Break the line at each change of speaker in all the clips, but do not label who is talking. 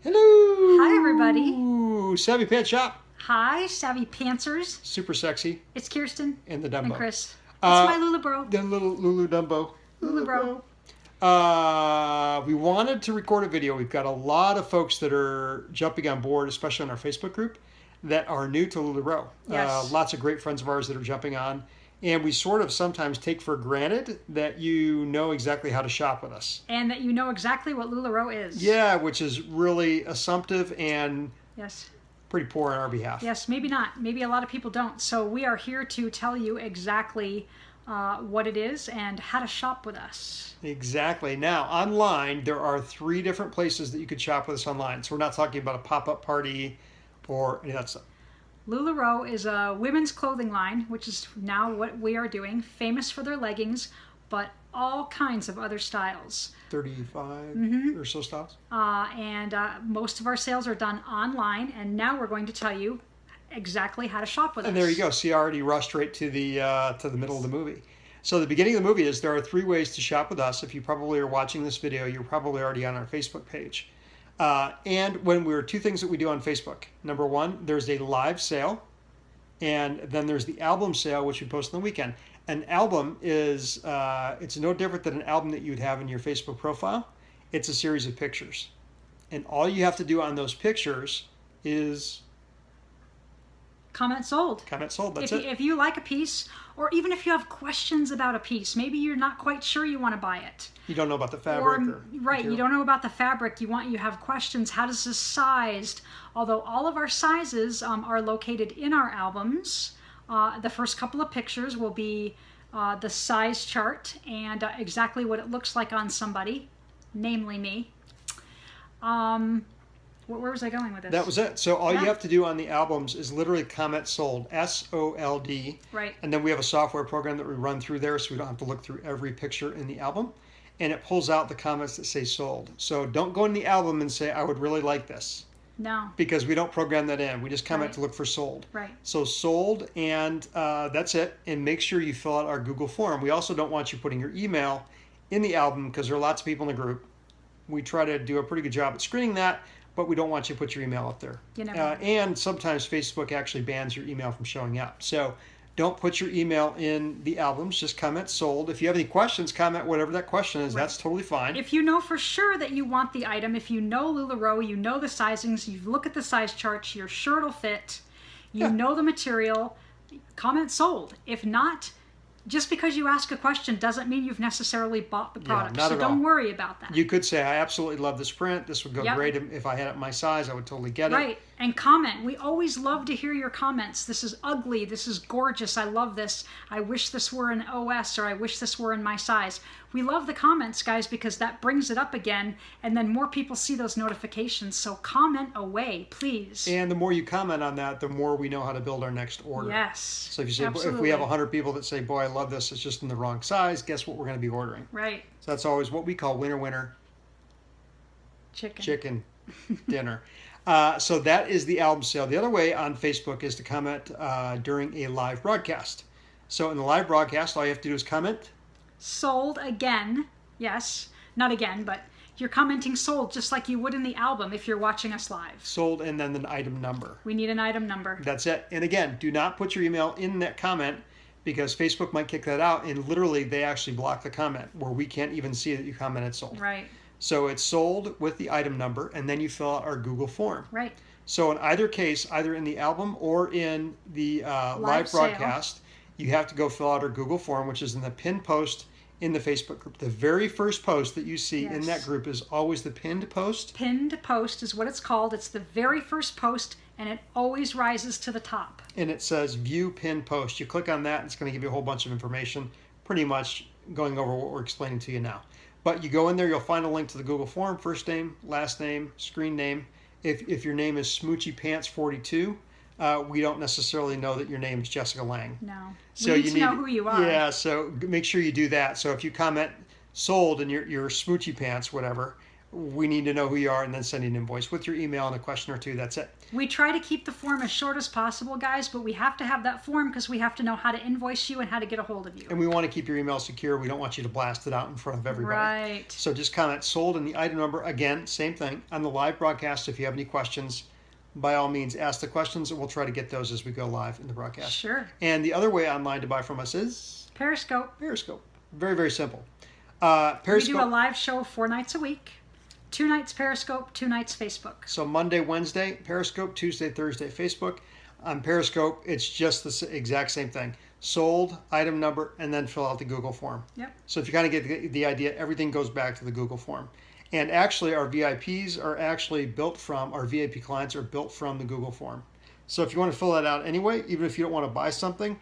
Hello.
Hi, everybody.
Savvy Pants Shop.
Hi, Savvy Pantsers.
Super sexy.
It's Kirsten.
And the Dumbo.
And Chris. It's my LuLaRoe.
The little Lulu Dumbo.
LuLaRoe.
We wanted to record a video. We've got a lot of folks that are jumping on board, especially in our Facebook group, that are new to LuLaRoe.
Yes.
Lots of great friends of ours that are jumping on. And we sort of sometimes take for granted that you know exactly how to shop with us.
And that you know exactly what LuLaRoe is.
Yeah, which is really assumptive and
yes,
pretty poor on our behalf.
Yes, maybe not. Maybe a lot of people don't. So we are here to tell you exactly what it is and how to shop with us.
Exactly. Now, online, there are 3 different places that you could shop with us online. So we're not talking about a pop-up party or any of that stuff.
LuLaRoe is a women's clothing line, which is now what we are doing, famous for their leggings, but all kinds of other styles.
35 or so styles.
And most of our sales are done online, and now we're going to tell you exactly how to shop with us.
And there you go. See, I already rushed right to the middle of the movie. So the beginning of the movie is there are 3 ways to shop with us. If you probably are watching this video, you're probably already on our Facebook page. And when we're 2 things that we do on Facebook. Number 1, there's a live sale, and then there's the album sale, which we post on the weekend. An album is it's no different than an album that you would have in your Facebook profile. It's a series of pictures, and all you have to do on those pictures is
comment sold.
Comment sold. That's it.
If you like a piece, or even if you have questions about a piece, maybe you're not quite sure you want to buy it.
You don't know about the fabric.
Right, material. You don't know about the fabric. You have questions. How does this sized? Although all of our sizes are located in our albums. The first couple of pictures will be the size chart and exactly what it looks like on somebody, namely me. Where was I going with this?
That was it. So all you have to do on the albums is literally comment sold, SOLD.
Right.
And then we have a software program that we run through there, so we don't have to look through every picture in the album. And it pulls out the comments that say sold. So don't go in the album and say, I would really like this.
No.
Because we don't program that in. We just comment to look for sold.
Right.
So sold, and that's it. And make sure you fill out our Google form. We also don't want you putting your email in the album because there are lots of people in the group. We try to do a pretty good job at screening that, but we don't want you to put your email up there.
You know.
And sometimes Facebook actually bans your email from showing up. So don't put your email in the albums. Just comment sold. If you have any questions, comment whatever that question is. Right. That's totally fine.
If you know for sure that you want the item, if you know LuLaRoe, you know the sizings, you look at the size charts, you're sure it'll fit, you know the material, comment sold. If not, just because you ask a question doesn't mean you've necessarily bought the product.
Not
so
at
don't
all.
worry about that.
You could say, I absolutely love this print. This would go great if I had it my size. I would totally get it.
Right. And comment. We always love to hear your comments. This is ugly. This is gorgeous. I love this. I wish this were an OS, or I wish this were in my size. We love the comments, guys, because that brings it up again, and then more people see those notifications. So comment away, please.
And the more you comment on that, the more we know how to build our next order.
Yes.
So if you say, if we have 100 people that say, boy, I love this, it's just in the wrong size, guess what we're going to be ordering?
Right.
So that's always what we call winner chicken dinner. So that is the album sale. The other way on Facebook is to comment during a live broadcast. So in the live broadcast, all you have to do is comment
sold again. Yes, not again, but you're commenting sold just like you would in the album if you're watching us live.
Sold, and then an item number.
We need an item number.
That's it. And again, do not put your email in that comment because Facebook might kick that out, and literally they actually block the comment where we can't even see that you commented sold.
Right.
So it's sold with the item number, and then you fill out our Google form.
Right.
So in either case, either in the album or in the live broadcast, you have to go fill out our Google form, which is in the pinned post in the Facebook group. The very first post that you see in that group is always the pinned post.
Pinned post is what it's called. It's the very first post, and it always rises to the top.
And it says view pinned post. You click on that, and it's going to give you a whole bunch of information, pretty much going over what we're explaining to you now. But you go in there, you'll find a link to the Google form, first name, last name, screen name. If your name is Smoochy Pants 42, we don't necessarily know that your name is Jessica Lang.
No.
So
we need to know who you are.
Yeah, so make sure you do that. So if you comment sold and you're Smoochy Pants, whatever, we need to know who you are, and then send an invoice with your email and a question or two. That's it.
We try to keep the form as short as possible, guys, but we have to have that form because we have to know how to invoice you and how to get a hold of you.
And we want to keep your email secure. We don't want you to blast it out in front of everybody.
Right.
So just comment sold and the item number. Again, same thing. On the live broadcast, if you have any questions, by all means, ask the questions, and we'll try to get those as we go live in the broadcast.
Sure.
And the other way online to buy from us is
Periscope.
Periscope. Very, very simple.
We
Periscope.
do a live show 4 nights a week. 2 nights Periscope, 2 nights Facebook.
So Monday, Wednesday, Periscope. Tuesday, Thursday, Facebook. On Periscope, it's just the exact same thing. Sold, item number, and then fill out the Google form.
Yep.
So if you kind of get the idea, everything goes back to the Google form. And actually, our VIPs are actually built from, our VIP clients are built from the Google form. So if you want to fill that out anyway, even if you don't want to buy something,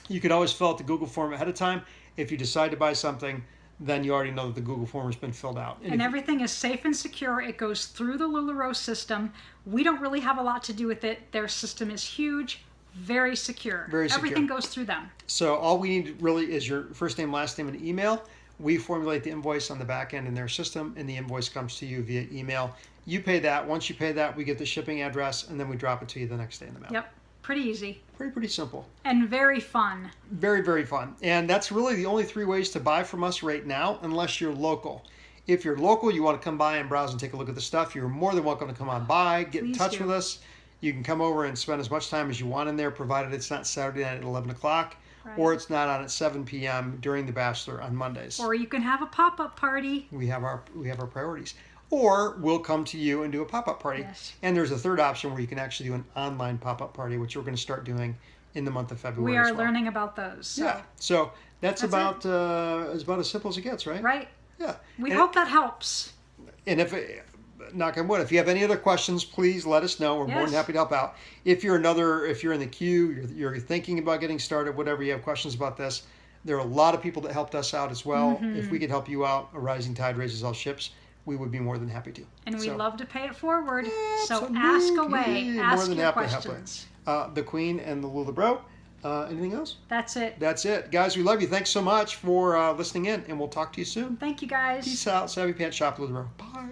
you could always fill out the Google form ahead of time. If you decide to buy something, then you already know that the Google form has been filled out.
And everything is safe and secure. It goes through the LuLaRoe system. We don't really have a lot to do with it. Their system is huge, very secure.
Very secure.
Everything goes through them.
So all we need really is your first name, last name, and email. We formulate the invoice on the back end in their system, and the invoice comes to you via email. You pay that. Once you pay that, we get the shipping address, and then we drop it to you the next day in the mail.
Yep. Pretty easy.
Pretty simple.
And very fun.
Very, very fun. And that's really the only 3 ways to buy from us right now, unless you're local. If you're local, you want to come by and browse and take a look at the stuff, you're more than welcome to come on by, get in touch with us. You can come over and spend as much time as you want in there, provided it's not Saturday night at 11 o'clock. Right. Or it's not on at 7 p.m. during the Bachelor on Mondays.
Or you can have a pop-up party.
We have our priorities. Or we'll come to you and do a pop-up party.
Yes.
And there's a third option where you can actually do an online pop-up party, which we're going to start doing in the month of February.
We are learning about those. So.
Yeah. So that's about as simple as it gets, right?
Right.
Yeah.
We hope that helps.
And if knock on wood, if you have any other questions, please let us know. We're more than happy to help out. If you're in the queue, you're thinking about getting started, whatever, you have questions about this, there are a lot of people that helped us out as well. Mm-hmm. If we could help you out, a rising tide raises all ships. We would be more than happy to.
And we love to pay it forward. So ask away. Ask your questions.
The Queen and the LuLaRoe. Anything else?
That's it.
That's it. Guys, we love you. Thanks so much for listening in, and we'll talk to you soon.
Thank you, guys.
Peace out. Savvy Pants Shop LuLaRoe. Bye.